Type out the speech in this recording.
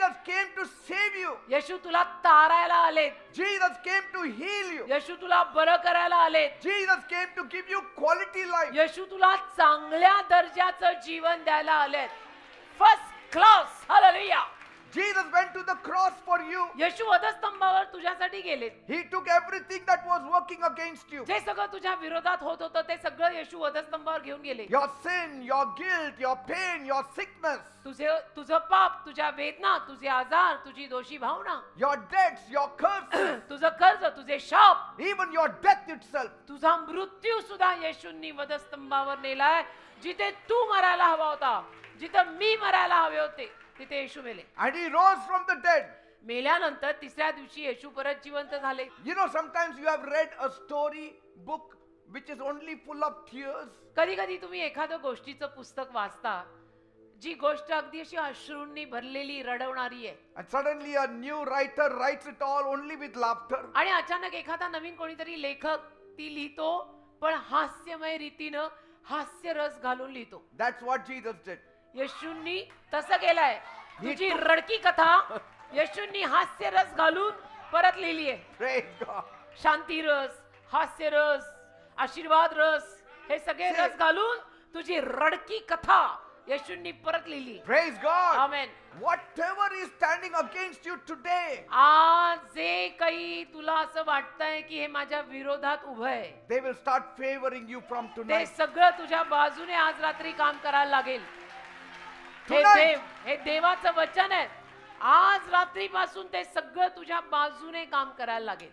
Jesus came to save you. येशू तुला तारायला आलेत. Jesus came to heal you. येशू तुला बरं करायला आलेत. Jesus came to give you quality life. येशू तुला चांगल्या दर्जाचं जीवन द्यायला आलेत. First class. Hallelujah. Jesus went to the cross for you. येशू वधस्तंभावर तुझ्यासाठी गेलेत. He took everything that was working against you. जे सगळं तुझ्या विरोधात होत होतं ते सगळं येशू वधस्तंभावर घेऊन गेले. Your sin, your guilt, your pain, your sickness, तुझं पाप, तुझ्या वेदना, तुझे आजार, तुझी दोषी भावना, your debts, your curses, तुझं कर्ज, तुझे शाप, even your death itself. तुझा मृत्यू सुद्धा येशूंनी वधस्तंभावर नेलाय. जिथे तू मरायला हवा होता, जिथे मी मरायला हवे होते, तिथे येशू मेले. And he rose from the dead. मेल्यानंतर तिसऱ्या दिवशी येशू परत जिवंत झाले. You know, sometimes you have read a story book which is only full of tears. कधी कधी तुम्ही एखादं गोष्टीचं पुस्तक वाचता जी गोष्ट अगदी अशी अश्रूंनी भरलेली रडवणारी आहे. And suddenly a new writer writes it all only with laughter. आणि अचानक एखादा नवीन कोणीतरी लेखक ती लिहितो पण हास्यमय रीतीनं हास्यरस घालून लिहितो. That's what Jesus did. येशूंनी तसं केलंय. तुझी रडकी कथा येशूंनी हास्यरस घालून परत लिहिली आहे. Praise God. शांती रस, हास्य रस, आशीर्वाद रस हे सगळे रस घालून तुझी रडकी कथा येशूंनी परत लिहिली. Praise God. Amen. Whatever is standing against you today, आज जे काही तुला असं वाटतंय की हे माझ्या विरोधात उभं आहे they will start favoring you from ते tonight. सगळं तुझ्या बाजूने आज रात्री काम करायला लागेल. Tonight. हे देवाचं वचन आहे. आज रात्रीपासून ते सगळं तुझ्या बाजूने काम करायला लागेल.